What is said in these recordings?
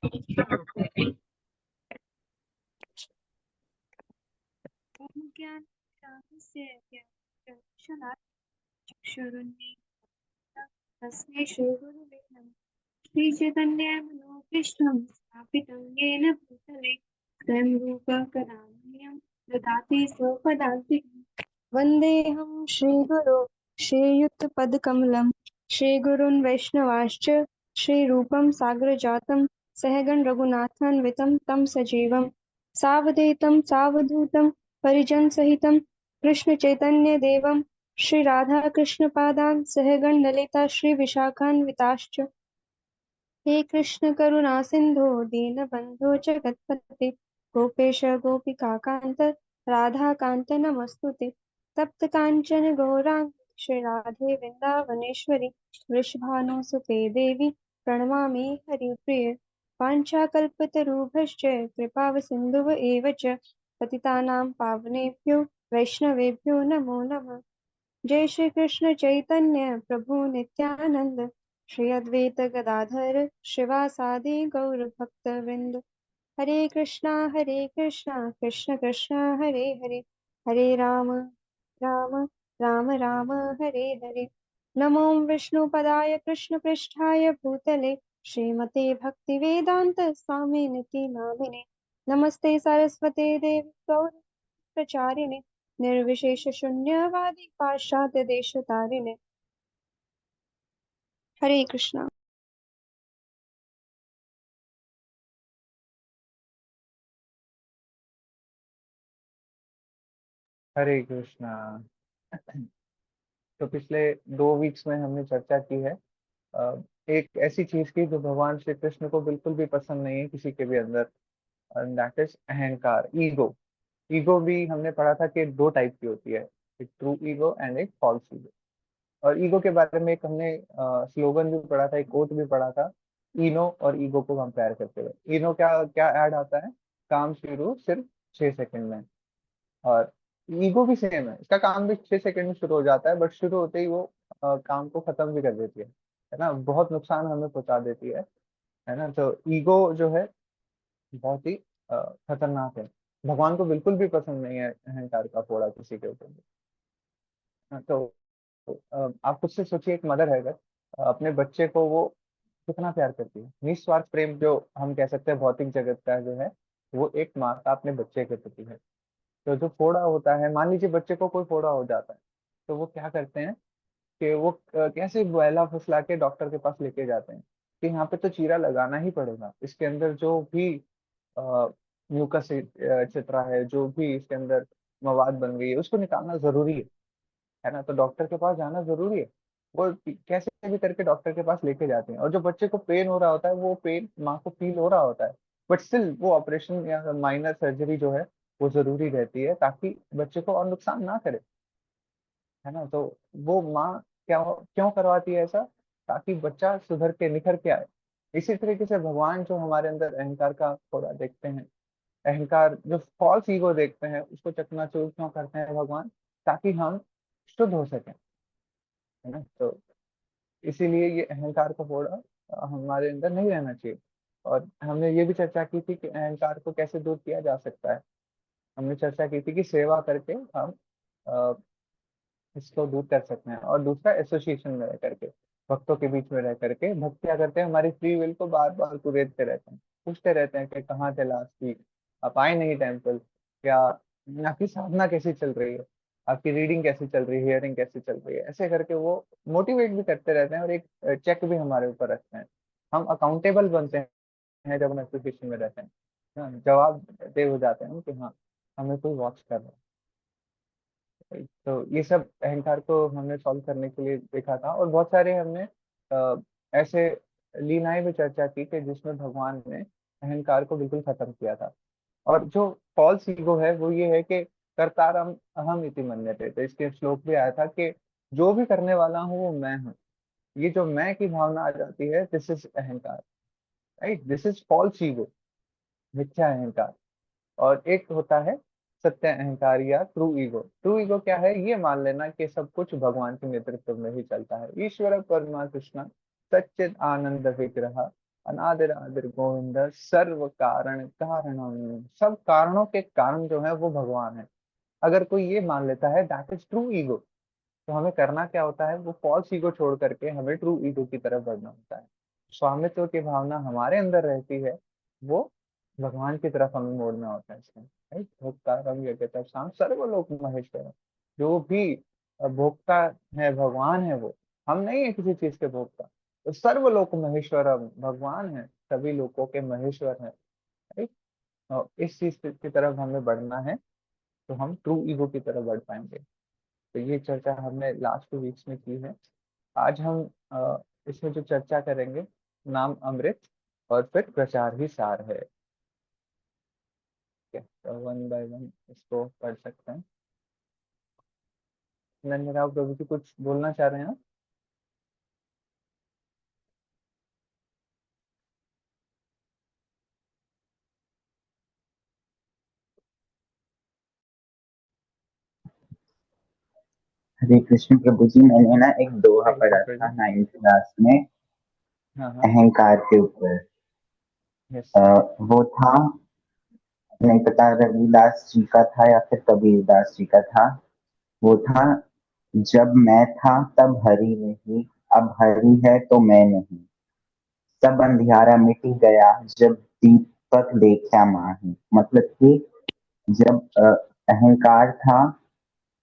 ओम ज्ञान शामस्य ज्ञानदर्शनात् चक्षुरुन्मीलितं तस्मै श्रीगुरुवे नमः। श्रीचैतन्यमनोभीष्टं स्थापितं येन भूतले स्वयं रूपः कदा मह्यं ददाति स्वपदान्तिकम्। वन्देऽहं श्रीगुरो श्रीयुतपदकमलं श्रीगुरून् वैष्णवांश्च श्रीरूपं साग्रजातं सहगण रघुनाथान्वितं तं सजीवं सावधूतं सावधूतं परिजनसहितं कृष्णचैतन्यदेवं श्रीराधाकृष्णपादान् सहगण ललिता श्रीविशाखान्विताश्च। हे कृष्ण करुणा सिंधु दीनबंधो जगत्पते गोपेश गोपिकाकांत राधाकांत नमस्तुते। तप्त कांचन गौरांग श्री राधे वृंदावनेश्वरी वृषभानुसुते देवी प्रणमामि हरिप्रिये। वाञ्छाकल्पतरुभ्यश्च कृपावसिन्धुव एव च पतितानां पावनेभ्यो वैष्णवेभ्यो नमो नमः। जय श्री कृष्ण चैतन्य प्रभु नित्यानंद श्री अद्वैत गदाधर शिवासादि गौर भक्त वृंद। हरे कृष्णा कृष्ण कृष्णा हरे हरे हरे राम राम राम राम हरे हरे। नमो विष्णुपदाय कृष्ण पृष्ठाय भूतले श्रीमते भक्ति वेदांत स्वामी निति नामिने। नमस्ते सरस्वते देवी गौर प्रचारिणे निर्विशेष शून्यवादी पाश्चात्य देश तारिणे। हरे कृष्णा। हरे कृष्णा। तो पिछले 2 वीक्स में हमने चर्चा की है एक ऐसी चीज की जो भगवान श्री कृष्ण को बिल्कुल भी पसंद नहीं है किसी के भी अंदर, दैट इज अहंकार, ईगो। ईगो भी हमने पढ़ा था कि 2 टाइप की होती है, एक ट्रू ईगो एंड एक फॉल्स ईगो। और ईगो के बारे में एक हमने स्लोगन भी पढ़ा था, एक कोट भी पढ़ा था, इनो और ईगो को कंपेयर करते हुए। इनो क्या क्या ऐड आता है, काम शुरू सिर्फ 6 सेकंड में। और ईगो भी सेम है, इसका काम भी 6 सेकंड में शुरू हो जाता है, बट शुरू होते ही वो काम को खत्म भी कर देती है ना, बहुत नुकसान हमें पहुंचा देती है ना। तो ईगो जो है बहुत ही खतरनाक है। भगवान को बिल्कुल भी पसंद नहीं है अहंकार का फोड़ा किसी के ऊपर भी। हाँ, तो आप खुद से सोचिए, एक मदर है अगर अपने बच्चे को वो कितना प्यार करती है, निस्वार्थ प्रेम जो हम कह सकते हैं भौतिक जगत का जो है, वो एक माँ का अपने बच्चे के प्रति है। तो जो फोड़ा होता है, मान लीजिए बच्चे को कोई फोड़ा हो जाता है, तो वो क्या करते हैं कि वो कैसे बहला फुसला के डॉक्टर के पास लेके जाते हैं कि यहाँ पे तो चीरा लगाना ही पड़ेगा, इसके अंदर जो भी म्यूकस चित्रा है, जो भी इसके अंदर मवाद बन गई है, उसको निकालना जरूरी है ना। तो डॉक्टर के पास जाना जरूरी है। वो कैसे भी करके डॉक्टर के पास लेके जाते हैं, और जो बच्चे को पेन हो रहा होता है वो पेन माँ को फील हो रहा होता है, बट स्टिल वो ऑपरेशन या माइनर सर्जरी जो है वो जरूरी रहती है ताकि बच्चे को और नुकसान ना करे, है ना। तो वो माँ क्या क्यों करवाती है ऐसा, ताकि बच्चा सुधर के निखर के आए। इसी तरीके से भगवान जो हमारे अंदर अहंकार का थोड़ा देखते हैं, अहंकार जो फॉल्स ईगो देखते हैं, उसको चकनाचूर क्यों करते हैं भगवान, ताकि हम शुद्ध हो सकें, है ना। तो इसीलिए ये अहंकार का फोड़ा हमारे अंदर नहीं रहना चाहिए। और हमने ये भी चर्चा की थी कि अहंकार को कैसे दूर किया जा सकता है। हमने चर्चा की थी कि सेवा करके हम अ, इसको दूर कर सकते हैं। और दूसरा, एसोसिएशन में रह करके, भक्तों के बीच में रह करके भक्तियां करते हैं, हमारी फ्री विल को बार बार कुरेदते रहते हैं, पूछते रहते हैं कि कहाँ थे लास्ट वीक, आप आए नहीं टेम्पल, क्या आपकी साधना कैसी चल रही है, आपकी रीडिंग कैसी चल रही है, हियरिंग कैसी चल रही है। ऐसे करके वो मोटिवेट भी करते रहते हैं और एक चेक भी हमारे ऊपर रखते हैं। हम अकाउंटेबल बनते हैं जब हम एसोसिएशन में रहते हैं। हाँ, जवाब दे हो जाते हैं कि हाँ, हमें कोई वॉच कर रहा है। तो ये सब अहंकार को हमने सॉल्व करने के लिए देखा था। और बहुत सारे हमने ऐसे लीलाएं भी चर्चा की कि जिसमें भगवान ने अहंकार को बिल्कुल खत्म किया था। और जो फॉल्स ईगो है वो ये है कि कर्तारम अहम इति मन्यते, तो इसके श्लोक भी आया था कि जो भी करने वाला हूँ वो मैं हूँ। ये जो मैं की भावना आ जाती है, दिस इज अहंकार, right, this is false ego, मिथ्या अहंकार। और एक होता है सत्य अहंकार या ट्रू ईगो। ट्रू ईगो क्या है, ये मान लेना कि सब कुछ भगवान के नेतृत्व में ही चलता है। ईश्वर परमा कृष्ण सच्चिद आनंद विग्रह अनादिर आदिर गोविंद सर्व कारण कारणम, सब कारणों के कारण जो है वो भगवान है। अगर कोई ये मान लेता है दैट इज ट्रू ईगो, तो हमें करना क्या होता है, वो फॉल्स ईगो छोड़ करके हमें ट्रू ईगो की तरफ बढ़ना होता है। स्वामित्व की भावना हमारे अंदर रहती है, वो भगवान की तरफ हमें मोड़ना होता है इसमें। राइट, भोक्तारम यज्ञतः शाम सर्वलोक महेश्वर, जो भी भोक्ता है भगवान है वो, हम नहीं है किसी चीज के भोक्ता। तो सर्वलोक महेश्वरम, भगवान है सभी लोगों के महेश्वर है। राइट, और इस चीज की तरफ हमें बढ़ना है, तो हम ट्रू ईगो की तरफ बढ़ पाएंगे। तो ये चर्चा हमने लास्ट 2 वीक्स में की है। आज हम इसमें जो चर्चा करेंगे, नाम अमृत और फिर प्रचार ही सार है। ठीक है, तो वन बाय वन इसको पढ़ सकते हैं। नंदराव प्रभु जी कुछ बोलना चाह रहे हैं आप? हरे कृष्ण प्रभु जी, मैंने ना एक दोहा हरे पढ़ा कृष्ण था जी। 9th क्लास में, हाँ हाँ। अहंकार के ऊपर। यस। वो था, नहीं पता रविदास जी का था या फिर कबीरदास जी का था। वो था, जब मैं था तब हरि नहीं, अब हरि है तो मैं नहीं। सब अंधियारा मिट गया जब दीपक देखा माही। मतलब कि जब अहंकार था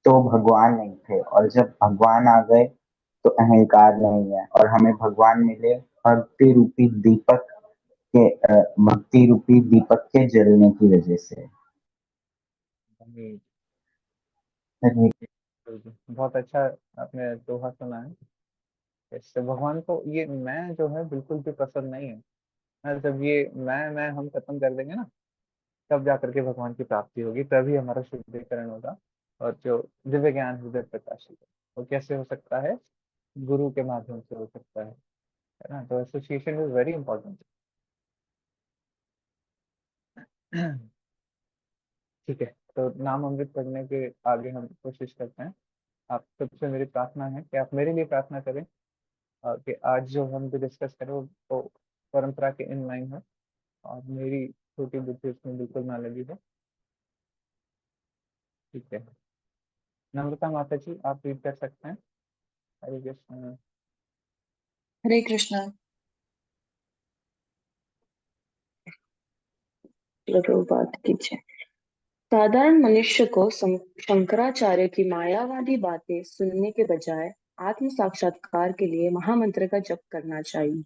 तो भगवान नहीं थे, और जब भगवान आ गए तो अहंकार नहीं है, और हमें भगवान मिले भक्ति रूपी दीपक के, भक्ति रूपी दीपक के जलने की वजह से। हरे बहुत अच्छा आपने दोहा सुना है। इससे भगवान को ये मैं जो है बिल्कुल भी पसंद नहीं है। जब ये मैं हम खत्म कर देंगे ना, तब जाकर के भगवान की प्राप्ति होगी, तभी हमारा शुद्धिकरण होगा। और जो दिव्य ज्ञान हृदय प्रकाशित है, वो कैसे हो सकता है, गुरु के माध्यम से हो सकता है ना। तो एसोसिएशन इज वेरी इंपॉर्टेंट। ठीक है, तो नाम अमृत पढ़ने के आगे हम कोशिश करते हैं। आप सबसे मेरी प्रार्थना है कि आप मेरे लिए प्रार्थना करें, कि आज जो हम भी डिस्कस करें वो परंपरा के इन लाइन है, और मेरी छोटी बुद्धि उसमें बिल्कुल ना लगी है। ठीक है, नम्रता माता जी आप रीड कर सकते हैं। हरे कृष्ण। हरे कृष्णा। प्रभुपाद की जय। साधारण मनुष्य को शंकराचार्य की मायावादी बातें सुनने के बजाय आत्म साक्षात्कार के लिए महामंत्र का जप करना चाहिए।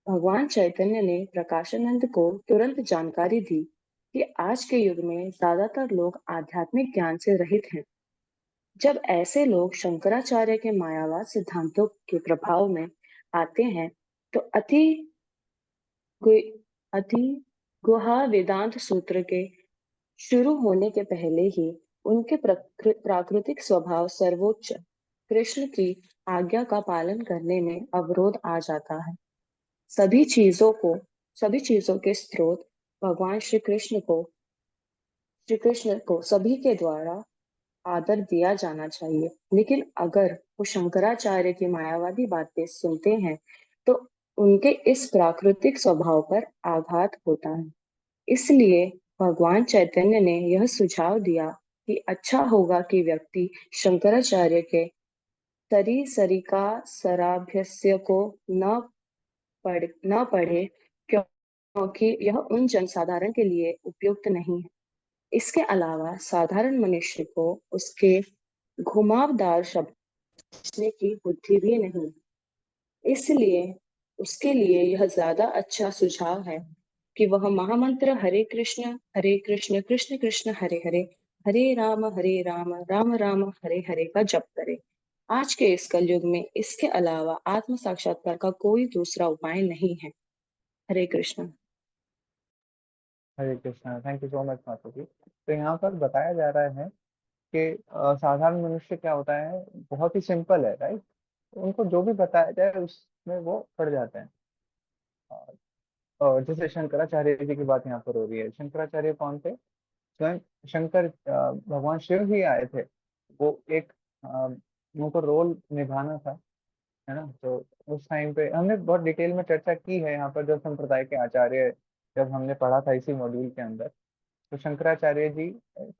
भगवान चैतन्य ने प्रकाशानंद को तुरंत जानकारी दी कि आज के युग में ज्यादातर लोग आध्यात्मिक ज्ञान से रहित हैं। जब ऐसे लोग शंकराचार्य के मायावाद सिद्धांतों के प्रभाव में आते हैं, तो गु- अति गुहा वेदांत सूत्र के शुरू होने के पहले ही उनके प्राकृतिक स्वभाव सर्वोच्च कृष्ण की आज्ञा का पालन करने में अवरोध आ जाता है। सभी सभी चीजों के स्रोत भगवान श्री कृष्ण को सभी के द्वारा आदर दिया जाना चाहिए। लेकिन अगर वो शंकराचार्य की मायावादी बातें सुनते हैं, तो उनके इस प्राकृतिक स्वभाव पर आघात होता है। इसलिए भगवान चैतन्य ने यह सुझाव दिया कि अच्छा होगा कि व्यक्ति शंकराचार्य के सरिका सराभ्यस्य को न पढ़े, क्योंकि यह उन जनसाधारण के लिए उपयुक्त नहीं है। इसके अलावा साधारण मनुष्य को उसके घुमावदार शब्द समझने की बुद्धि भी नहीं, इसलिए उसके लिए यह ज्यादा अच्छा सुझाव है कि वह महामंत्र हरे कृष्ण कृष्ण कृष्ण हरे हरे, हरे राम राम राम हरे हरे का जप करे। आज के इस कलयुग में इसके अलावा आत्म साक्षात्कार का कोई दूसरा उपाय नहीं है। Hare Krishna. Hare Krishna, thank you so much माता जी। तो यहाँ पर बताया जा रहा है कि साधारण मनुष्य क्या होता है, बहुत ही सिंपल है। राइट, उनको जो भी बताया जाए उसमें वो पड़ जाते हैं। और जैसे शंकराचार्य जी की बात यहाँ पर हो रही है, शंकराचार्य कौन थे? स्वयं शंकर, भगवान शिव ही आए थे। वो एक उनको रोल निभाना था, है ना। तो उस टाइम पे हमने बहुत डिटेल में चर्चा की है यहाँ पर, जब संप्रदाय के आचार्य, जब हमने पढ़ा था इसी मॉड्यूल के अंदर, तो शंकराचार्य जी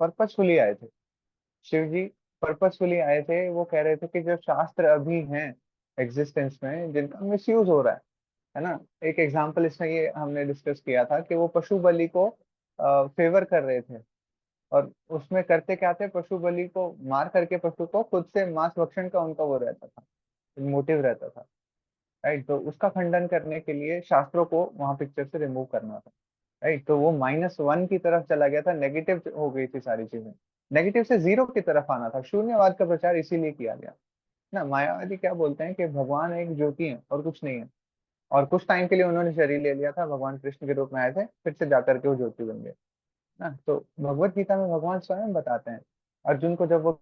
पर्पसफुली आए थे, शिव जी पर्पसफुली आए थे। वो कह रहे थे कि जो शास्त्र अभी हैं एग्जिस्टेंस में, जिनका मिसयूज हो रहा है ना। एक एग्जांपल इसमें ये हमने डिस्कस किया था कि वो पशु बलि को फेवर कर रहे थे, और उसमें करते क्या थे, पशु बलि को मार करके पशु को खुद से मांस भक्षण का उनका वो रहता था, मोटिव रहता था, राइट। तो उसका खंडन करने के लिए शास्त्रों को वहां पिक्चर से रिमूव करना था, राइट। तो वो -1 की तरफ चला गया था, नेगेटिव हो गई थी सारी चीजें, नेगेटिव से 0 की तरफ आना था। शून्यवाद का प्रचार इसीलिए किया गया ना। मायावादी क्या बोलते हैं कि भगवान एक ज्योति है और कुछ नहीं है, और कुछ टाइम के लिए उन्होंने शरीर ले लिया था, भगवान कृष्ण के रूप में आए थे, फिर से जाकर के वो ज्योति बन गए ना। तो भगवत गीता में भगवान स्वयं बताते हैं अर्जुन को, जब वो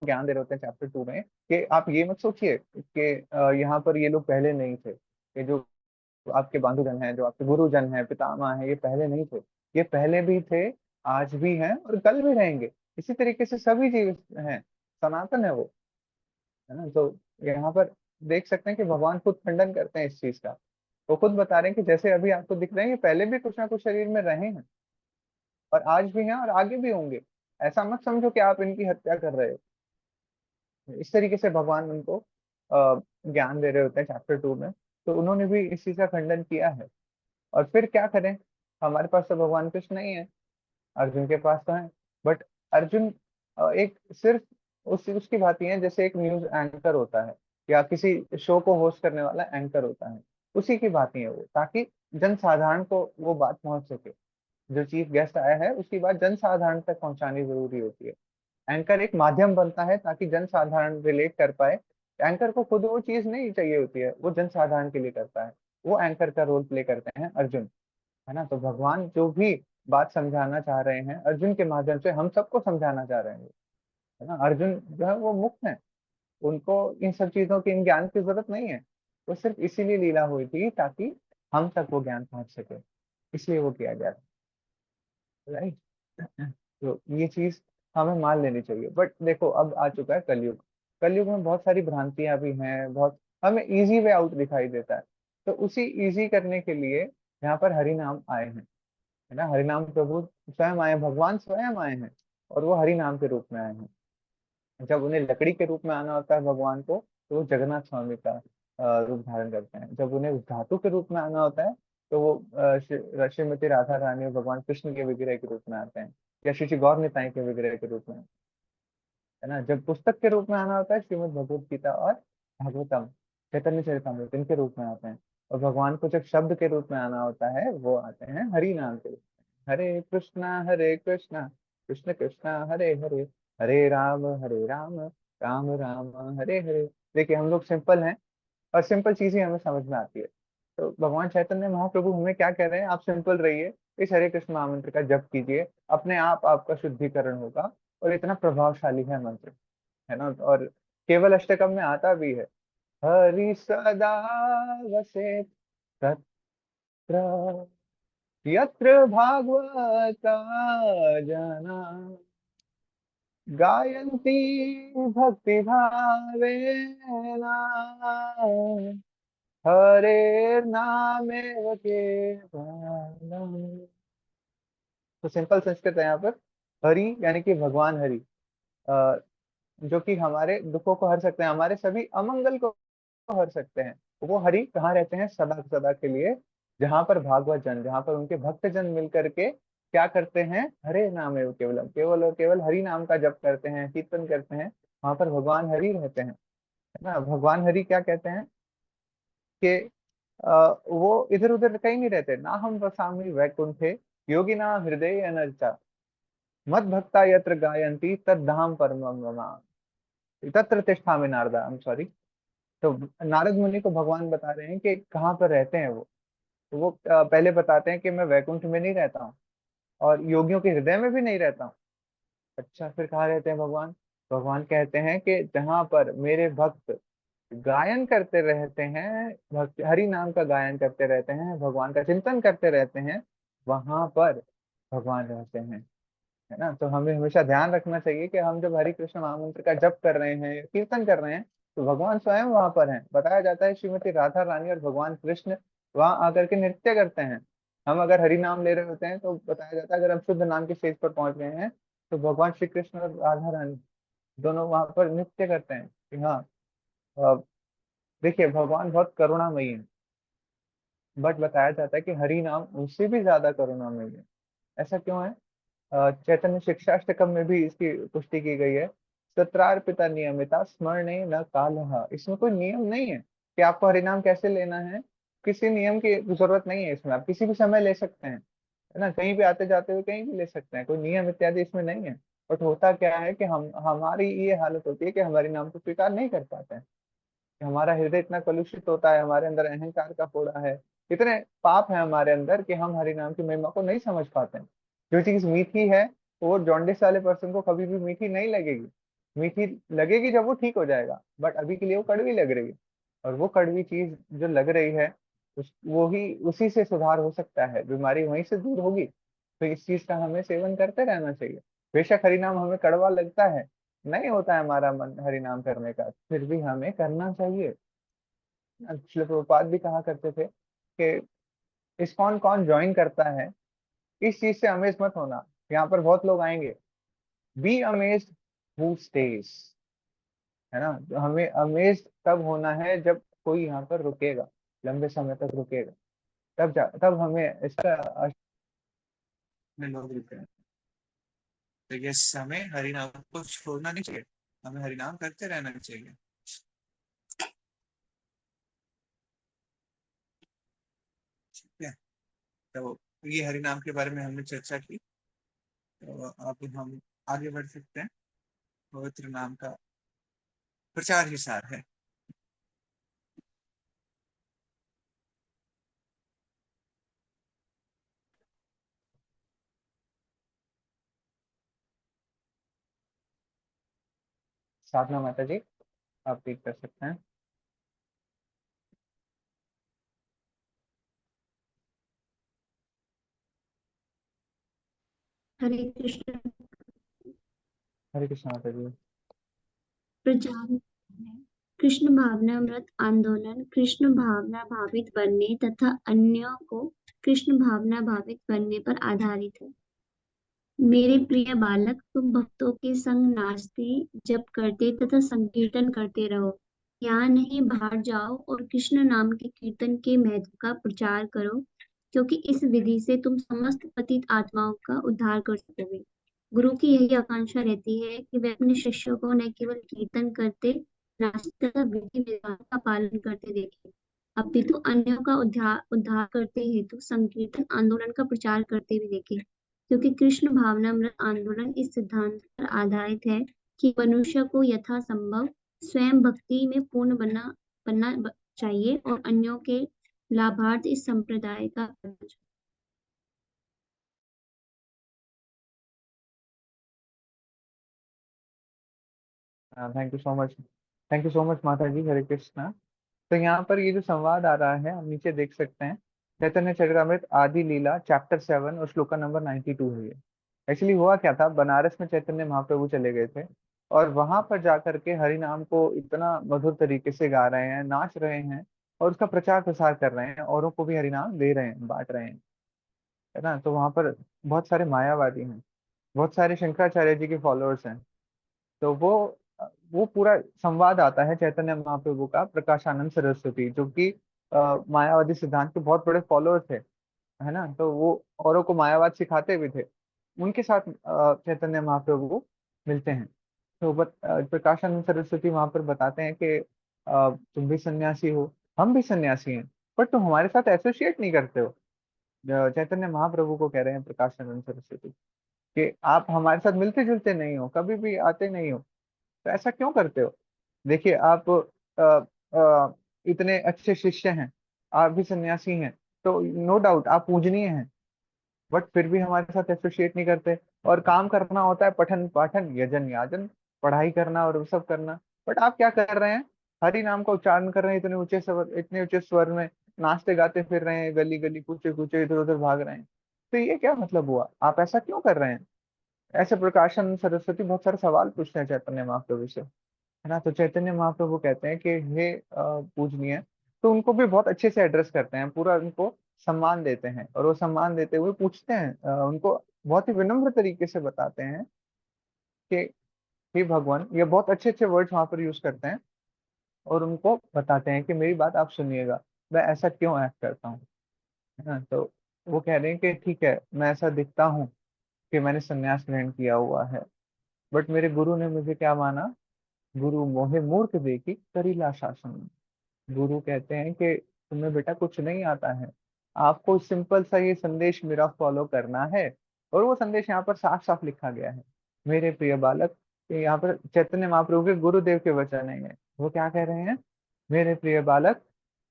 ज्ञान दे रहे होते हैं चैप्टर 2 में, कि आप ये मत सोचिए कि यहाँ पर ये लोग पहले नहीं थे, ये जो आपके बंधुजन हैं, जो आपके गुरुजन हैं, पितामह हैं, ये पहले नहीं थे, ये पहले भी थे, आज भी हैं और कल भी रहेंगे। इसी तरीके से सभी जीव हैं, सनातन है वो, है ना। तो यहाँ पर देख सकते हैं कि भगवान खुद खंडन करते हैं इस चीज का। वो खुद बता रहे हैं कि जैसे अभी आपको दिख रहे हैं, ये पहले भी कुछ ना कुछ शरीर में रहे हैं, और आज भी हैं और आगे भी होंगे। ऐसा मत समझो कि आप इनकी हत्या कर रहे हो। इस तरीके से भगवान उनको ज्ञान दे रहे होते हैं चैप्टर 2 में। तो उन्होंने भी इस चीज का खंडन किया है। और फिर क्या करें, हमारे पास तो भगवान कृष्ण नहीं है, अर्जुन के पास तो है। बट अर्जुन एक सिर्फ उसकी बात ये है, जैसे एक न्यूज एंकर होता है या किसी शो को होस्ट करने वाला एंकर होता है, उसी की बात ही है वो, ताकि जन साधारण को वो बात पहुंच सके। जो चीफ गेस्ट आया है उसकी बात जन साधारण तक पहुंचानी जरूरी होती है। एंकर एक माध्यम बनता है ताकि जन साधारण रिलेट कर पाए। एंकर को खुद वो चीज नहीं चाहिए होती है, वो जन साधारण के लिए करता है। वो एंकर का रोल प्ले करते हैं अर्जुन, है ना। तो भगवान जो भी बात समझाना चाह रहे हैं अर्जुन के माध्यम से, हम सबको समझाना चाह रहे हैं, है ना। अर्जुन जो है वो मुक्त है, उनको इन सब चीजों की, इन ज्ञान की जरूरत नहीं है। वो सिर्फ इसीलिए लीला हुई थी ताकि हम तक वो ज्ञान पहुंच सके, इसलिए वो किया गया था, राइट। तो ये चीज हमें मान लेनी चाहिए। बट देखो अब आ चुका है कलयुग, कलयुग में बहुत सारी भ्रांतियां भी हैं, बहुत हमें इजी वे आउट दिखाई देता है। तो उसी इजी करने के लिए यहाँ पर हरि नाम आए हैं, है ना। हरि नाम प्रभु स्वयं आए हैं, भगवान स्वयं आए हैं, और वो हरि नाम के रूप में आए हैं। जब उन्हें लकड़ी के रूप में आना होता है भगवान को, तो वो जगन्नाथ स्वामी का रूप धारण करते हैं। जब उन्हें धातु के रूप में आना होता है, तो वो श्रीमती राधा रानी और भगवान कृष्ण के विग्रह के रूप में आते हैं, या श्री श्री गौर निताई के विग्रह के रूप में, है ना। जब पुस्तक के रूप में आना होता है, श्रीमद् भगवत गीता और भागवतम, चैतन्य चरितमृत, इनके रूप में आते हैं। और भगवान को जब शब्द के रूप में आना होता है, वो आते हैं हरि नाम के रूप में। हरे कृष्णा कृष्ण कृष्णा हरे हरे, हरे राम राम हरे हरे। देखिए हम लोग सिंपल हैं, और सिंपल चीजें हमें समझ में आती है। तो भगवान चैतन्य महाप्रभु हमें क्या कह रहे हैं, आप सिंपल रहिए, इस हरे कृष्ण महामंत्र का जप कीजिए, अपने आप आपका शुद्धिकरण होगा। और इतना प्रभावशाली है मंत्र, है ना। और केवल अष्टकम में आता भी है, हरि सदा वसे तत्र यत्र भागवता जना गायन्ति भक्ति भावेना हरे नामेव केवलम। तो सिंपल संस्कृत है यहाँ पर, हरि यानी कि भगवान हरि, अ, जो कि हमारे दुखों को हर सकते हैं, हमारे सभी अमंगल को हर सकते हैं। वो हरि कहाँ रहते हैं, सदा सदा के लिए, जहां पर भागवत जन, जहां पर उनके भक्त जन मिल करके क्या करते हैं, हरे नाम एवं केवलम, केवल और केवल हरि नाम का जप करते हैं, कीर्तन करते हैं, वहां पर भगवान हरि रहते हैं, है ना। भगवान हरि क्या कहते हैं कि वो इधर उधर कहीं नहीं रहते। ना हम वसामि वैकुंठे योगी ना हृदय अनर्चा मद भक्ता यत्र गायंती तद्धाम परमम मम तत्र तिष्ठामि नारदा, आई एम सॉरी। तो नारद मुनि को भगवान बता रहे हैं कि कहाँ पर रहते हैं वो। तो वो पहले बताते हैं कि मैं वैकुंठ में नहीं रहता हूँ, और योगियों के हृदय में भी नहीं रहता हूँ। अच्छा, फिर कहाँ रहते हैं भगवान। भगवान कहते हैं कि जहाँ पर मेरे भक्त गायन करते रहते हैं, भक्त हरि नाम का गायन करते रहते हैं, भगवान का चिंतन करते रहते हैं, वहां पर भगवान रहते हैं, है ना। तो हमें हमेशा ध्यान रखना चाहिए कि हम जब हरि कृष्ण महामंत्र का जप कर रहे हैं, कीर्तन कर रहे हैं, तो भगवान स्वयं वहां पर हैं। बताया जाता है श्रीमती राधा रानी और भगवान कृष्ण वहां आकर के नृत्य करते हैं। हम अगर हरि नाम ले रहे होते हैं तो बताया जाता है अगर हम शुद्ध नाम के स्टेज पर पहुंच गए हैं तो भगवान श्री कृष्ण और राधा रानी दोनों वहां पर नृत्य करते हैं कि हाँ। अ, देखिए भगवान बहुत करुणामयी है, बट बताया जाता है कि हरि नाम उनसे भी ज्यादा करुणामयी है। ऐसा क्यों है? चैतन्य शिक्षाष्टकम में भी इसकी पुष्टि की गई है। सत्रार्पिता नियमिता स्मरणे न कालः। इसमें कोई नियम नहीं है कि आपको हरिनाम कैसे लेना है। किसी नियम की जरूरत नहीं है इसमें, आप किसी भी समय ले सकते हैं, है ना। कहीं भी आते जाते हुए कहीं भी ले सकते हैं, कोई नियम इत्यादि इसमें नहीं है। बट होता क्या है कि हम हमारी ये हालत होती है कि हमारे नाम को स्वीकार नहीं कर पाते हैं। कि हमारा हृदय इतना कलुषित होता है, हमारे अंदर अहंकार का फोड़ा है, इतने पाप है हमारे अंदर कि हम हरि नाम की महिमा को नहीं समझ पाते हैं। जो चीज मीठी है वो जॉन्डिस वाले पर्सन को कभी भी मीठी नहीं लगेगी। मीठी लगेगी जब वो ठीक हो जाएगा, बट अभी के लिए वो कड़वी लग रही है। और वो कड़वी चीज जो लग रही है वो ही उसी से सुधार हो सकता है, बीमारी वहीं से दूर होगी। तो इस चीज का हमें सेवन करते रहना चाहिए। बेशक हरिनाम हमें कड़वा लगता है, नहीं होता है हमारा मन हरिनाम करने का, फिर भी हमें करना चाहिए। श्रील प्रभुपाद भी कहा करते थे कि इस्कॉन कौन ज्वाइन करता है इस चीज से अमेज मत होना। यहाँ पर बहुत लोग आएंगे, बी अमेज्ड हु स्टेज, है ना। तो हमें अमेज तब होना है जब कोई यहाँ पर रुकेगा, लंबे समय तक रुकेगा, तब हमें इसका में लोग रुके हैं। तो ये हमें हरिनाम को छोड़ना नहीं चाहिए, हमें हरिनाम करते रहना चाहिए। ठीक है, तो ये हरिनाम के बारे में हमने चर्चा की। तो अब हम आगे बढ़ सकते हैं। पवित्र नाम का प्रचार ही सार है। साधना माता जी, आप रीड कर सकते हैं। हरे कृष्ण। हरे कृष्ण माता जी। प्रचार है। कृष्ण भावनामृत आंदोलन कृष्ण भावना भावित बनने तथा अन्यों को कृष्ण भावना भावित बनने पर आधारित है। मेरे प्रिय बालक, तुम भक्तों के संग नाचते जप करते तथा संकीर्तन करते रहो। यहाँ नहीं बाहर जाओ और कृष्ण नाम के कीर्तन के महत्व का प्रचार करो, क्योंकि इस विधि से तुम समस्त पतित आत्माओं का उद्धार कर सकोगे। गुरु की यही आकांक्षा रहती है कि वे अपने शिष्यों को न केवल कीर्तन करते, नाचते तथा विधि विधान का पालन करते देखें, अपितु अन्यों का उद्धार उद्धार करते हेतु संकीर्तन आंदोलन का प्रचार करते भी देखें। क्योंकि कृष्ण भावनामृत आंदोलन इस सिद्धांत पर आधारित है कि मनुष्य को यथासंभव स्वयं भक्ति में पूर्ण बनना चाहिए और अन्यों के लाभार्थ इस संप्रदाय का करना चाहिए। Thank you so much, thank you so much माता जी। हरे कृष्णा। तो यहाँ पर ये जो संवाद आ रहा है हम नीचे देख सकते हैं। चैतन्य चरितमृत आदि लीला चैप्टर 7 और श्लोका नंबर 92 है ये। एक्चुअली हुआ क्या था, बनारस में चैतन्य महाप्रभु चले गए थे और वहां पर जाकर के हरि नाम को इतना मधुर तरीके से गा रहे हैं, नाच रहे हैं और उसका प्रचार प्रसार कर रहे हैं, औरों को भी हरि नाम दे रहे हैं, बांट रहे हैं, है ना। तो वहां पर बहुत सारे मायावादी हैं, बहुत सारे शंकराचार्य जी के फॉलोअर्स हैं। तो वो पूरा संवाद आता है चैतन्य महाप्रभु का प्रकाशानंद सरस्वती, जो कि मायावादी सिद्धांत के बहुत बड़े फॉलोअर थे, है ना। तो वो औरों को मायावाद सिखाते भी थे। उनके साथ चैतन्य महाप्रभु मिलते हैं। तो प्रकाशानंद सरस्वती वहां पर बताते हैं कि तुम भी सन्यासी हो, हम भी सन्यासी हैं, बट तुम हमारे साथ एसोसिएट नहीं करते हो। चैतन्य महाप्रभु को कह रहे हैं प्रकाशानंद सरस्वती कि आप हमारे साथ मिलते जुलते नहीं हो, कभी भी आते नहीं हो, तो ऐसा क्यों करते हो? देखिए आप अ, इतने अच्छे शिष्य हैं, आप भी सन्यासी हैं, तो नो डाउट आप पूजनीय हैं, बट फिर भी हमारे साथ एसोसिएट नहीं करते। और काम करना होता है पठन पाठन यजन याजन, पढ़ाई करना और वो सब करना, बट आप क्या कर रहे हैं? हरि नाम का उच्चारण कर रहे हैं इतने ऊंचे स्वर में, नाचते गाते फिर रहे हैं, गली गली कूचे कूचे इधर उधर भाग रहे हैं। तो ये क्या मतलब हुआ? आप ऐसा क्यों कर रहे हैं? ऐसे प्रकाशन सरस्वती बहुत सारे सवाल पूछते हैं चैतन्य महाप्रभु से। है ना। तो चैतन्य महाप्रभु कहते हैं कि हे पूजनीय, तो उनको भी बहुत अच्छे से एड्रेस करते हैं, पूरा उनको सम्मान देते हैं, और वो सम्मान देते हुए पूछते हैं, उनको बहुत ही विनम्र तरीके से बताते हैं कि हे भगवान, ये बहुत अच्छे अच्छे वर्ड्स वहां पर यूज करते हैं, और उनको बताते हैं कि मेरी बात आप सुनिएगा, मैं ऐसा क्यों एक्ट करता हूँ, है ना। तो वो कह रहे हैं कि ठीक है, मैं ऐसा दिखता हूँ कि मैंने संन्यास ग्रहण किया हुआ है, बट मेरे गुरु ने मुझे क्या माना, गुरु मोहे मूर्ख देखी करीला शासन। गुरु कहते हैं कि तुम्हें बेटा कुछ नहीं आता है, आपको सिंपल सा ये संदेश मेरा फॉलो करना है। और वो संदेश यहाँ पर साफ साफ लिखा गया है, मेरे प्रिय बालक। ये यहाँ पर चैतन्य महाप्रभु के गुरुदेव के वचन है। वो क्या कह रहे हैं, मेरे प्रिय बालक,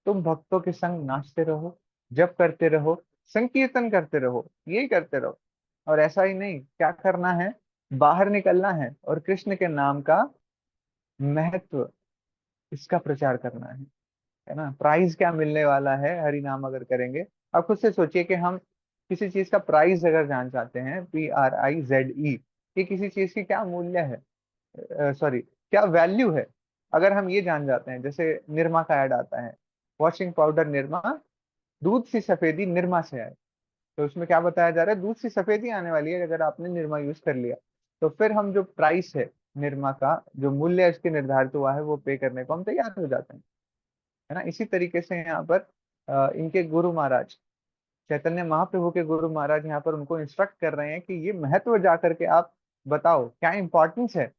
तुम भक्तों के संग नाचते रहो, जप करते रहो, संकीर्तन करते रहो, यही करते रहो। और ऐसा ही नहीं, क्या करना है, बाहर निकलना है और कृष्ण के नाम का महत्व, इसका प्रचार करना है ना। प्राइज क्या मिलने वाला है हरि नाम अगर करेंगे। अब खुद से सोचिए कि हम किसी चीज का प्राइस अगर जान चाहते हैं, PRIZE, कि किसी चीज की क्या मूल्य है, सॉरी क्या वैल्यू है, अगर हम ये जान जाते हैं, जैसे निरमा का ऐड आता है, वॉशिंग पाउडर निरमा, दूध सी सफेदी निरमा से आए। तो उसमें क्या बताया जा रहा है, दूध सी सफेदी आने वाली है अगर आपने निरमा यूज कर लिया। तो फिर हम जो प्राइस है निरमा का, जो मूल्य इसके निर्धारित हुआ है, वो पे करने को हम तैयार हो जाते हैं, है ना। इसी तरीके से यहाँ पर इनके गुरु महाराज, चैतन्य महाप्रभु के गुरु महाराज यहाँ पर उनको इंस्ट्रक्ट कर रहे हैं कि ये महत्व जा करके आप बताओ, क्या इंपॉर्टेंस है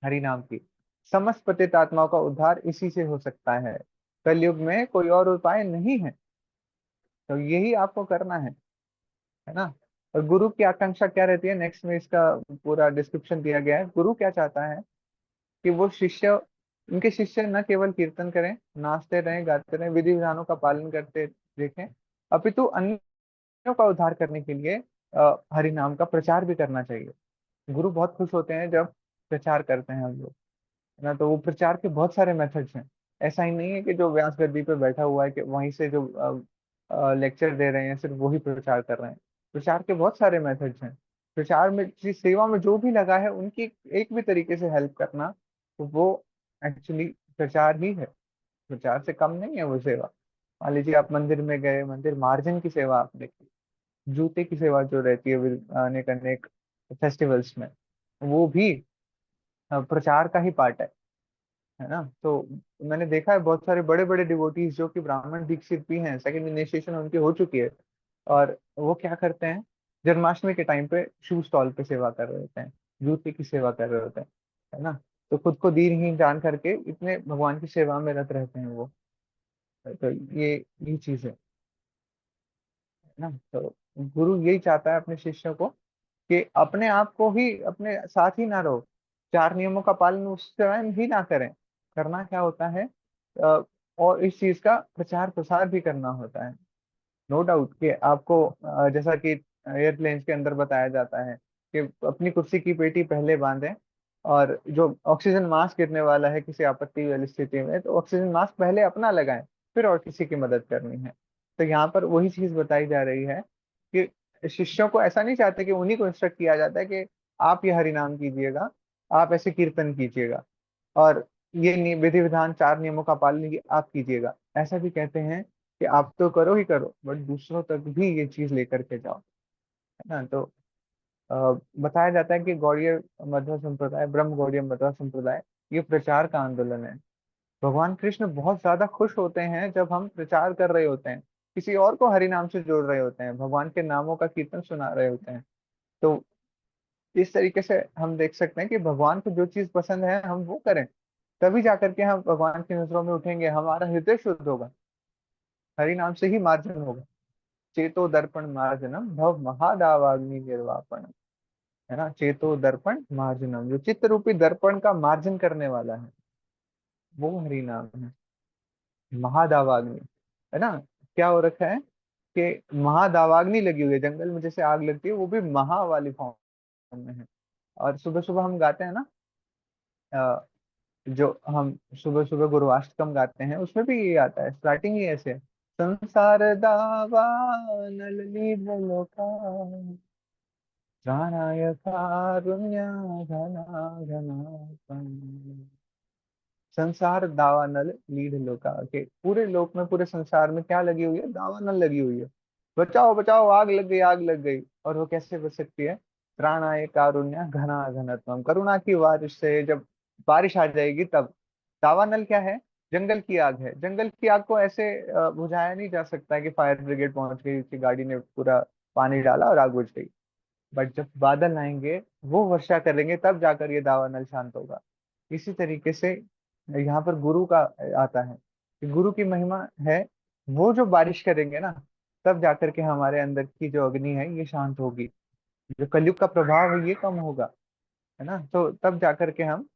हरि नाम की। समस्त पतित आत्माओं का उद्धार इसी से हो सकता है, कलयुग में कोई और उपाय नहीं है। तो यही आपको करना है ना। और गुरु की आकांक्षा क्या रहती है, नेक्स्ट में इसका पूरा डिस्क्रिप्शन दिया गया है। गुरु क्या चाहता है कि वो शिष्य, उनके शिष्य न केवल कीर्तन करें, नाचते रहें, गाते रहें, विधि विधानों का पालन करते देखें, अपितु अन्यों का उद्धार करने के लिए हरि नाम का प्रचार भी करना चाहिए। गुरु बहुत खुश होते हैं जब प्रचार करते हैं हम लोग, है ना। तो वो प्रचार के बहुत सारे मेथड्स हैं। ऐसा ही नहीं है कि जो व्यास गद्दी पे बैठा हुआ है कि वहीं से जो लेक्चर दे रहे हैं सिर्फ वही प्रचार कर रहे हैं। प्रचार के बहुत सारे मेथड्स हैं। प्रचार में, जिस सेवा में जो भी लगा है उनकी एक भी तरीके से हेल्प करना, तो वो एक्चुअली प्रचार ही है। प्रचार से कम नहीं है वो सेवा। मान लीजिए आप मंदिर में गए, मंदिर मार्जिन की सेवा आपने की, जूते की सेवा जो रहती है अनेक अनेक फेस्टिवल्स में, वो भी प्रचार का ही पार्ट है ना। तो मैंने देखा है बहुत सारे बड़े बड़े डिवोटीज जो कि ब्राह्मण दीक्षित भी हैं, सेकंड इनिशिएशन उनकी हो चुकी है, और वो क्या करते हैं, जन्माष्टमी के टाइम पे शू स्टॉल पे सेवा कर रहे होते हैं, जूते की सेवा कर रहे होते हैं, है ना। तो खुद को दीनहीन जान करके इतने भगवान की सेवा में रत रहते हैं वो। तो ये चीज है ना। तो गुरु यही चाहता है अपने शिष्यों को कि अपने आप को ही अपने साथ ही ना रहो, चार नियमों का पालन उस समय ही ना करें। करना क्या होता है, अ, और इस चीज का प्रचार प्रसार भी करना होता है। नो डाउट कि आपको जैसा कि एयरप्लेन के अंदर बताया जाता है कि अपनी कुर्सी की पेटी पहले बांधें, और जो ऑक्सीजन मास्क गिरने वाला है किसी आपत्ति वाली स्थिति में, तो ऑक्सीजन मास्क पहले अपना लगाएं, फिर और किसी की मदद करनी है। तो यहाँ पर वही चीज बताई जा रही है कि शिष्यों को ऐसा नहीं चाहते कि उन्हीं को इंस्ट्रक्ट किया जाता है कि आप ये हरि नाम कीजिएगा, आप ऐसे कीर्तन कीजिएगा, और ये विधि विधान चार नियमों का पालन ये आप कीजिएगा। ऐसा भी कहते हैं कि आप तो करो ही करो, बट दूसरों तक भी ये चीज लेकर के जाओ, है ना। तो बताया जाता है कि गौड़ीय मध्व संप्रदाय, ब्रह्म गौड़ीय मध्व संप्रदाय, ये प्रचार का आंदोलन है। भगवान कृष्ण बहुत ज्यादा खुश होते हैं जब हम प्रचार कर रहे होते हैं, किसी और को हरि नाम से जोड़ रहे होते हैं, भगवान के नामों का कीर्तन सुना रहे होते हैं। तो इस तरीके से हम देख सकते हैं कि भगवान को जो चीज पसंद है हम वो करें, तभी जाकर के हम भगवान की नजरों में उठेंगे, हमारा हृदय शुद्ध होगा, हरि नाम से ही मार्जन होगा। चेतो दर्पण मार्जनम भव महादावाग्नि निर्वापन, है ना। चेतो दर्पण मार्जनम, जो चित्त रूपी दर्पण का मार्जन करने वाला है, वो हरि नाम है। महादावाग्नि, है ना। क्या हो रखा है कि महादावाग्नि लगी हुई है, जंगल में जैसे आग लगती है, वो भी महा वाली फॉर्म में है। और सुबह सुबह हम गाते हैं ना, अ, जो हम सुबह सुबह गुरुवाष्टकम गाते हैं, उसमें भी ये आता है, स्टार्टिंग ही ऐसे है, संसार दावा नलनी लोका प्राणाय कारुण्य घना घना संसार दावानल लीड लोका के, पूरे लोक में, पूरे संसार में क्या लगी हुई है? दावानल लगी हुई है। बचाओ बचाओ, आग लग गई, आग लग गई। और वो कैसे बच सकती है? त्राणाय कारुण्य घना घनत्वम, करुणा की बारिश से जब बारिश आ जाएगी तब। दावानल क्या है? जंगल की आग है। जंगल की आग को ऐसे बुझाया नहीं जा सकता है कि फायर ब्रिगेड पहुंच गई, उसकी गाड़ी ने पूरा पानी डाला और आग बुझ गई। बट जब बादल आएंगे, वो वर्षा करेंगे, तब जाकर ये दावानल शांत होगा। इसी तरीके से यहाँ पर गुरु का आता है कि गुरु की महिमा है, वो जो बारिश करेंगे ना, तब जाकर के हमारे अंदर की जो अग्नि है ये शांत होगी, जो कलयुग का प्रभाव है ये कम होगा, है ना। तो तब जाकर के हम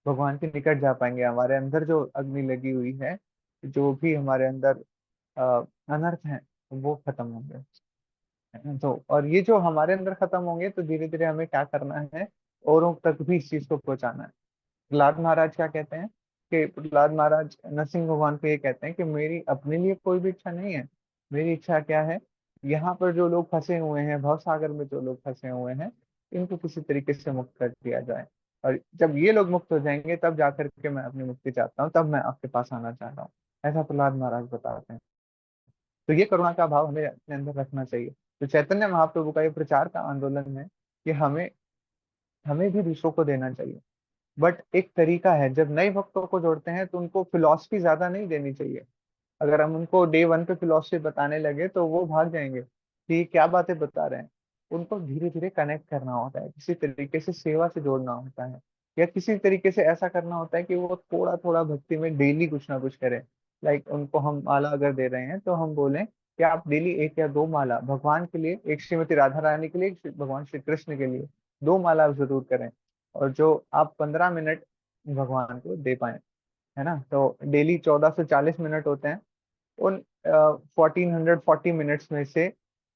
भगवान के निकट जा पाएंगे। हमारे अंदर जो अग्नि लगी हुई है, जो भी हमारे अंदर अनर्थ है, वो खत्म होंगे, है ना। तो और ये जो हमारे अंदर खत्म होंगे, तो धीरे धीरे हमें क्या करना है? औरों तक भी इस चीज को पहुंचाना है। प्रहलाद महाराज क्या कहते हैं कि प्रहलाद महाराज नरसिंह भगवान को ये कहते हैं कि मेरी अपने लिए कोई भी इच्छा नहीं है। मेरी इच्छा क्या है? यहाँ पर जो लोग फंसे हुए हैं, भव सागर में जो लोग फंसे हुए हैं, इनको किसी तरीके से मुक्त कर दिया जाए। और जब ये लोग मुक्त हो जाएंगे, तब जाकर के मैं अपनी मुक्ति चाहता हूँ, तब मैं आपके पास आना चाहता हूँ। ऐसा प्रहलाद महाराज बताते हैं। तो ये करुणा का भाव हमें अपने अंदर रखना चाहिए। तो चैतन्य महाप्रभु का ये प्रचार का आंदोलन है कि हमें हमें भी दूसरों को देना चाहिए। बट एक तरीका है, जब नए भक्तों को जोड़ते हैं तो उनको फिलॉसफी ज्यादा नहीं देनी चाहिए। अगर हम उनको डे वन पे फिलॉसफी बताने लगे तो वो भाग जाएंगे कि ये क्या बातें बता रहे हैं। उनको धीरे धीरे कनेक्ट करना होता है, किसी तरीके से सेवा से जोड़ना होता है, या किसी तरीके से ऐसा करना होता है कि वो थोड़ा थोड़ा भक्ति में डेली कुछ ना कुछ करें। लाइक उनको हम माला अगर दे रहे हैं, तो हम बोलें कि आप डेली एक या दो माला भगवान के लिए, एक श्रीमती राधा रानी के लिए, एक भगवान श्री कृष्ण के लिए, दो माला आप जरूर करें। और जो आप 15 मिनट भगवान को दे पाए, है ना। तो डेली 1440 मिनट होते हैं। उन 1440 मिनट्स में से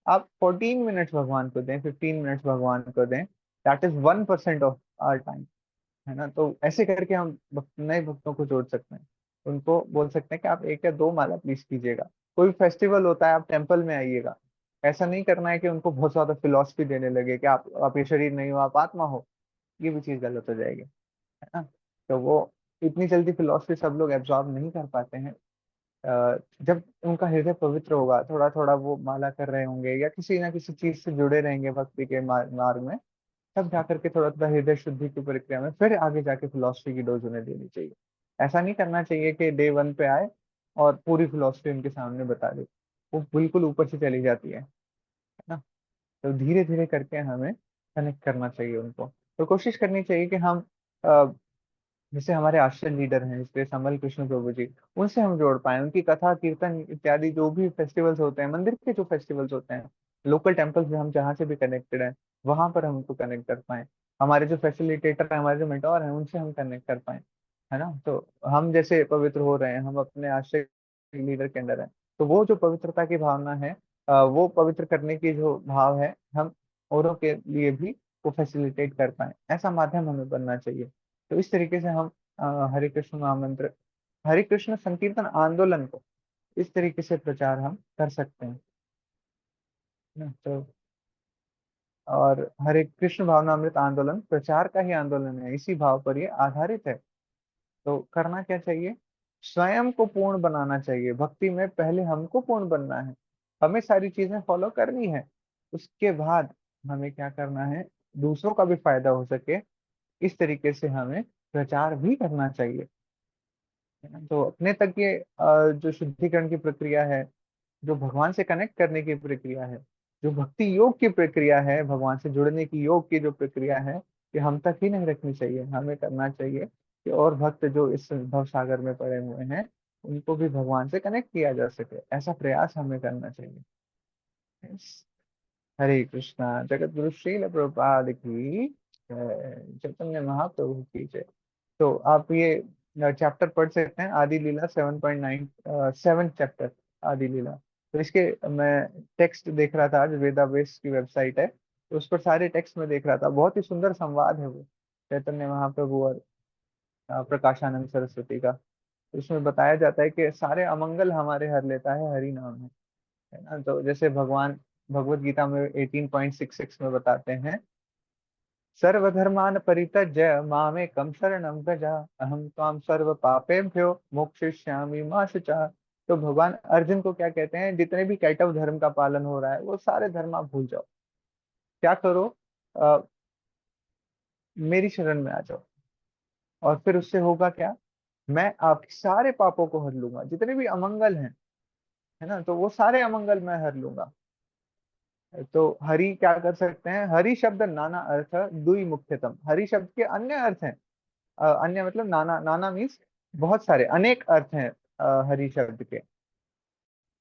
आप 14 मिनट्स भगवान को दें, 15 मिनट्स भगवान को दें। That is 1% of our time, है ना। तो ऐसे करके हम नए भक्तों को जोड़ सकते हैं। उनको बोल सकते हैं कि आप एक या दो माला प्लीज कीजिएगा। कोई फेस्टिवल होता है, आप टेम्पल में आइएगा। ऐसा नहीं करना है कि उनको बहुत ज्यादा फिलॉसफी देने लगे कि आप ये शरीर नहीं हो, आप आत्मा हो। ये भी चीज गलत हो जाएगी, है ना। तो वो इतनी जल्दी फिलॉसफी सब लोग एब्जॉर्ब नहीं कर पाते हैं। जब उनका हृदय पवित्र होगा, थोड़ा थोड़ा वो माला कर रहे होंगे या किसी ना किसी चीज से जुड़े रहेंगे भक्ति के मार्ग में, तब जाकर के थोड़ा थोड़ा हृदय शुद्धि की प्रक्रिया में फिर आगे जाके फिलॉसफी की डोज उन्हें देनी चाहिए। ऐसा नहीं करना चाहिए कि डे वन पे आए और पूरी फिलॉसफी उनके सामने बता दे। वो बिल्कुल ऊपर से चली जाती है ना। तो धीरे धीरे करके हमें कनेक्ट करना चाहिए उनको। तो कोशिश करनी चाहिए कि हम जैसे हमारे आश्रय लीडर हैं, जैसे समल कृष्ण प्रभु जी, उनसे हम जोड़ पाए। उनकी कथा कीर्तन इत्यादि जो भी फेस्टिवल्स होते हैं, मंदिर के जो फेस्टिवल्स होते हैं, लोकल टेम्पल्स में हम जहाँ से भी कनेक्टेड हैं, वहां पर हम उनको कनेक्ट कर पाए। हमारे जो फैसिलिटेटर हैं, हमारे जो मेंटोर हैं, उनसे हम कनेक्ट कर पाए, है ना। तो हम जैसे पवित्र हो रहे हैं, हम अपने आश्रय लीडर के अंदर है, तो वो जो पवित्रता की भावना है, वो पवित्र करने की जो भाव है, हम औरों के लिए भी वो फैसिलिटेट कर पाए। ऐसा माध्यम हमें बनना चाहिए। तो इस तरीके से हम हरे कृष्ण महामंत्र, हरे कृष्ण संकीर्तन आंदोलन को इस तरीके से प्रचार हम कर सकते हैं ना। तो और हरे कृष्ण भावनामृत आंदोलन प्रचार का ही आंदोलन है, इसी भाव पर ये आधारित है। तो करना क्या चाहिए? स्वयं को पूर्ण बनाना चाहिए। भक्ति में पहले हमको पूर्ण बनना है, हमें सारी चीजें फॉलो करनी है। उसके बाद हमें क्या करना है? दूसरों का भी फायदा हो सके, इस तरीके से हमें प्रचार भी करना चाहिए, है ना। तो अपने तक ये जो शुद्धिकरण की प्रक्रिया है, जो भगवान से कनेक्ट करने की प्रक्रिया है, जो भक्ति योग की प्रक्रिया है, भगवान से जुड़ने की योग की जो प्रक्रिया है, ये हम तक ही नहीं रखनी चाहिए। हमें करना चाहिए कि और भक्त जो इस भव सागर में पड़े हुए हैं, उनको भी भगवान से कनेक्ट किया जा सके, ऐसा प्रयास हमें करना चाहिए। Yes. हरे कृष्णा। जगत गुरु श्रील प्रभुपाद की जय। चैतन्य महाप्रभु की जय। तो आप ये चैप्टर पढ़ सकते हैं, आदि लीला 7.9, 7 चैप्टर आदि लीला। तो इसके मैं टेक्स्ट देख रहा था, आज वेदावेस की वेबसाइट है, तो उस पर सारे टेक्स्ट में देख रहा था। बहुत ही सुंदर संवाद है वो, चैतन्य महाप्रभु और प्रकाशानंद सरस्वती का। उसमें बताया जाता है कि सारे अमंगल हमारे हर लेता है हरि नाम है ना। तो जैसे भगवान भगवत गीता में 18.66 में बताते हैं सर्वधर्मान् परित्यज्य मामेकं शरणं व्रज, अहं त्वां सर्व पापेभ्यो मोक्षयिष्यामि मा शुचः। तो भगवान अर्जुन को क्या कहते हैं, जितने भी कैटव धर्म का पालन हो रहा है वो सारे धर्म आप भूल जाओ, क्या करो, अ, मेरी शरण में आ जाओ, और फिर उससे होगा क्या, मैं आपके सारे पापों को हर लूंगा, जितने भी अमंगल हैं, है ना, तो वो सारे अमंगल मैं हर लूंगा। तो हरि क्या कर सकते हैं, हरि शब्द नाना अर्थ दुई मुख्यतम, हरि शब्द के अन्य अर्थ हैं, अन्य मतलब नाना, नाना मीन्स बहुत सारे, अनेक अर्थ हैं हरि शब्द के।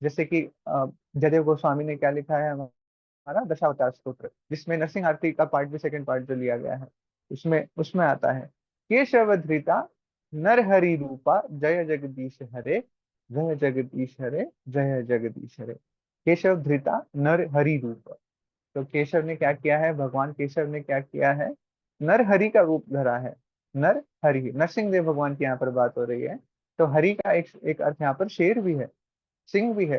जैसे कि जयदेव गोस्वामी ने क्या लिखा है हमारा दशावतार स्तोत्र, जिसमें नरसिंह आरती का पार्ट भी, सेकंड पार्ट जो लिया गया है, उसमें उसमें आता है, केशव धृता नर हरि रूपा जय जगदीश हरे, जय जगदीश हरे, जय जगदीश हरे। केशव धृता नर हरि रूप, तो केशव ने क्या किया है, भगवान केशव ने क्या किया है, नर हरि का रूप धरा है। नर हरि, नरसिंह देव भगवान की यहाँ पर बात हो रही है। तो हरि का एक अर्थ यहाँ पर शेर भी है, सिंह भी है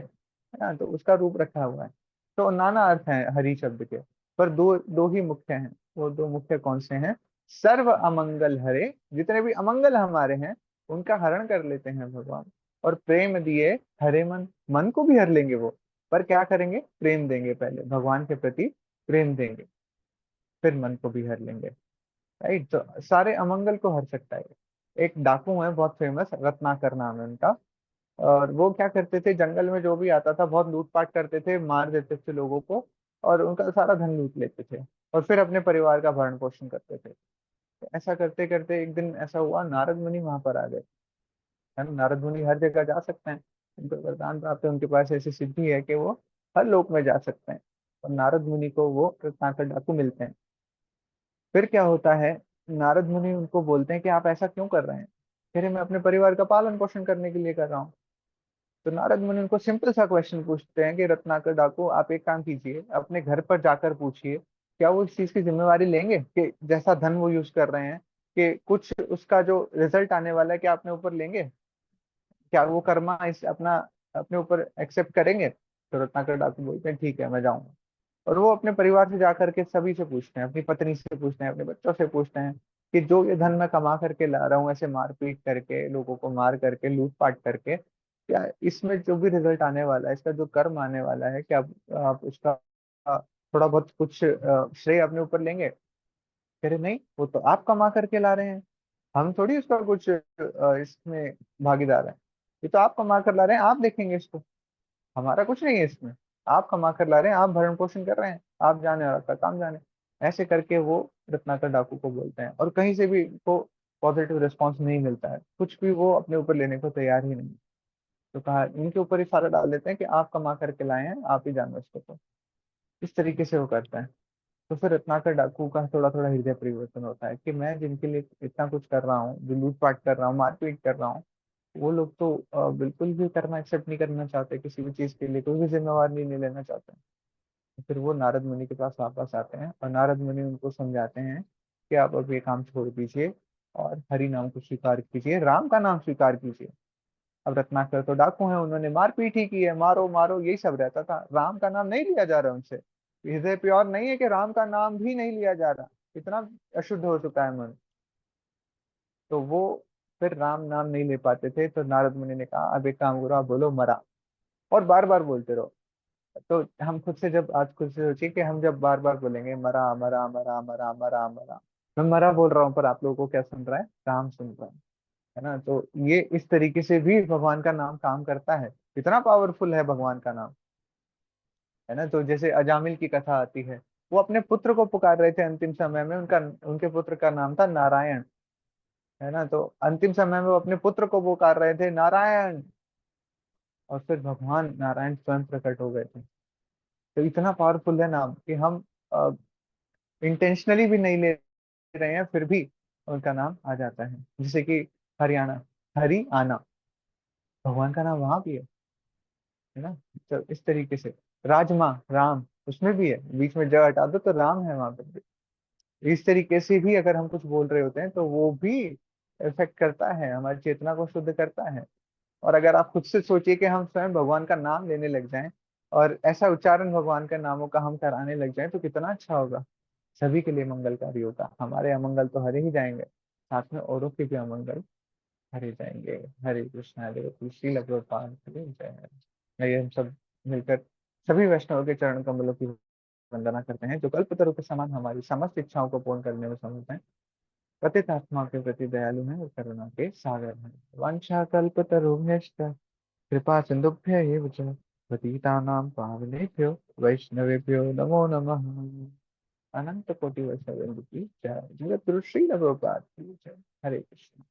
ना, तो उसका रूप रखा हुआ है। तो नाना अर्थ हैं हरि शब्द के, पर दो दो ही मुख्य हैं। वो दो मुख्य कौन से हैं, सर्व अमंगल हरे, जितने भी अमंगल हमारे हैं उनका हरण कर लेते हैं भगवान, और प्रेम दिए हरे मन, मन को भी हर लेंगे वो, पर क्या करेंगे, प्रेम देंगे, पहले भगवान के प्रति प्रेम देंगे, फिर मन को भी हर लेंगे। राइट, तो सारे अमंगल को हर सकता है। एक डाकू है बहुत फेमस, रत्नाकर नाम है उनका, और वो क्या करते थे, जंगल में जो भी आता था बहुत लूटपाट करते थे, मार देते थे लोगों को, और उनका सारा धन लूट लेते थे, और फिर अपने परिवार का भरण पोषण करते थे। तो ऐसा करते करते एक दिन ऐसा हुआ, नारद मुनि वहां पर आ गए, है ना, नारद मुनि हर जगह जा सकते हैं, उनको वरदान प्राप्त है, उनके पास ऐसी सिद्धि है कि वो हर लोक में जा सकते हैं। और नारद मुनि को वो रत्नाकर डाकू मिलते हैं। फिर क्या होता है, नारद मुनि उनको बोलते हैं कि आप ऐसा क्यों कर रहे हैं, कह रहे मैं अपने परिवार का पालन पोषण करने के लिए कर रहा हूँ। तो नारद मुनि उनको सिंपल सा क्वेश्चन पूछते हैं कि रत्नाकर डाकू, आप एक काम कीजिए, अपने घर पर जाकर पूछिए, क्या वो इस चीज की जिम्मेवारी लेंगे कि जैसा धन वो यूज कर रहे हैं, कि कुछ उसका जो रिजल्ट आने वाला है क्या अपने ऊपर लेंगे, क्या वो कर्मा इस अपना अपने ऊपर एक्सेप्ट करेंगे। तो रत्नाकर डाकू बोलते हैं ठीक है मैं जाऊंगा। और वो अपने परिवार से जाकर के सभी से पूछते हैं, अपनी पत्नी से पूछते हैं, अपने बच्चों से पूछते हैं, कि जो ये धन मैं कमा करके ला रहा हूँ, ऐसे मारपीट करके, लोगों को मार करके, लूटपाट करके, क्या इसमें जो भी रिजल्ट आने वाला है, इसका जो कर्म आने वाला है, क्या आप उसका थोड़ा बहुत कुछ श्रेय अपने ऊपर लेंगे। कह रहे नहीं, वो तो आप कमा करके ला रहे हैं, हम थोड़ी उसका कुछ इसमें भागीदार है, ये तो आप कमा कर ला रहे हैं, आप देखेंगे इसको, हमारा कुछ नहीं है इसमें, आप कमा कर ला रहे हैं, आप भरण पोषण कर रहे हैं, आप जाने और आपका काम जाने। ऐसे करके वो रत्नाकर डाकू को बोलते हैं, और कहीं से भी को पॉजिटिव रिस्पॉन्स नहीं मिलता है, कुछ भी वो अपने ऊपर लेने को तैयार ही नहीं। तो कहा इनके ऊपर ही सारा डाल देते हैं कि आप कमा करके लाए हैं, आप ही जानो इसको। तो इस तरीके से वो करता है। तो फिर रत्नाकर डाकू का थोड़ा थोड़ा हृदय परिवर्तन होता है, कि मैं जिनके लिए इतना कुछ कर रहा हूँ, जो लूटपाट कर रहा हूँ, मारपीट कर रहा हूँ, वो लोग तो बिल्कुल भी करना एक्सेप्ट नहीं करना चाहते, किसी भी चीज के लिए कोई भी जिम्मेवारी नहीं लेना चाहते। तो फिर वो नारद मुनि के पास वापस आते हैं, और नारद मुनि उनको समझाते हैं कि आप अब ये काम छोड़ दीजिए, और हरि नाम को स्वीकार कीजिए, राम का नाम स्वीकार कीजिए। अब रत्नाकर तो डाकू है, उन्होंने मारपीट ही की है, मारो मारो यही सब रहता था, राम का नाम नहीं लिया जा रहा उनसे, हृदय प्योर नहीं है कि राम का नाम भी नहीं लिया जा रहा, इतना अशुद्ध हो चुका है मन। तो वो फिर राम नाम नहीं ले पाते थे, तो नारद मुनि ने कहा अब एक काम करो, आप बोलो मरा, और बार बार बोलते रहो। तो हम खुद से जब आज खुद से सोचिए कि हम जब बार बार बोलेंगे मरा मरा मरा मरा मरा मरा, मैं मरा बोल रहा हूँ पर आप लोगों को क्या सुन रहा है, राम सुन रहा है ना। तो ये इस तरीके से भी भगवान का नाम काम करता है, इतना पावरफुल है भगवान का नाम, है ना। तो जैसे अजामिल की कथा आती है, वो अपने पुत्र को पुकार रहे थे अंतिम समय में, उनका उनके पुत्र का नाम था नारायण, है ना। तो अंतिम समय में वो अपने पुत्र को पुकार रहे थे नारायण, और फिर भगवान नारायण स्वयं प्रकट हो गए थे। तो इतना पावरफुल है नाम कि हम इंटेंशनली भी नहीं ले रहे हैं, फिर भी उनका नाम आ जाता है। जैसे कि हरियाणा, हरि आना, भगवान का नाम वहां भी है ना। तो इस तरीके से राजमा, राम, उसमें भी है, बीच में ज हटा दो तो राम है वहां पर भी। इस तरीके से भी अगर हम कुछ बोल रहे होते हैं तो वो भी इफेक्ट करता है, हमारी चेतना को शुद्ध करता है। और अगर आप खुद से सोचिए कि हम स्वयं भगवान का नाम लेने लग जाएं, और ऐसा उच्चारण भगवान के नामों का हम कराने लग जाएं, तो कितना अच्छा होगा। सभी के लिए मंगलकारी होगा। हमारे अमंगल तो हरे ही जाएंगे, साथ में औरों के भी अमंगल हरे जाएंगे। हरे कृष्ण हरे कृष्ण श्रील प्रभुपाद हरे जय। आइए हम सब मिलकर सभी वैष्णव के चरण कमलों की वंदना करते हैं, जो कल्पतरु के समान हमारी समस्त इच्छाओं को पूर्ण करने में समर्थ हैं, पतित आत्माओं के प्रति दयालु हैं और करुणा के सागर हैं। वंशा कल्पतरुभ्यश्च कृपा सिंधुभ्य एव च पतितानां पावनेभ्यो वैष्णवेभ्यो नमो नमः। अनंत कोटि वैष्णव वृंद की जय। जगत गुरु श्री प्रभुपाद की जय। हरे कृष्ण।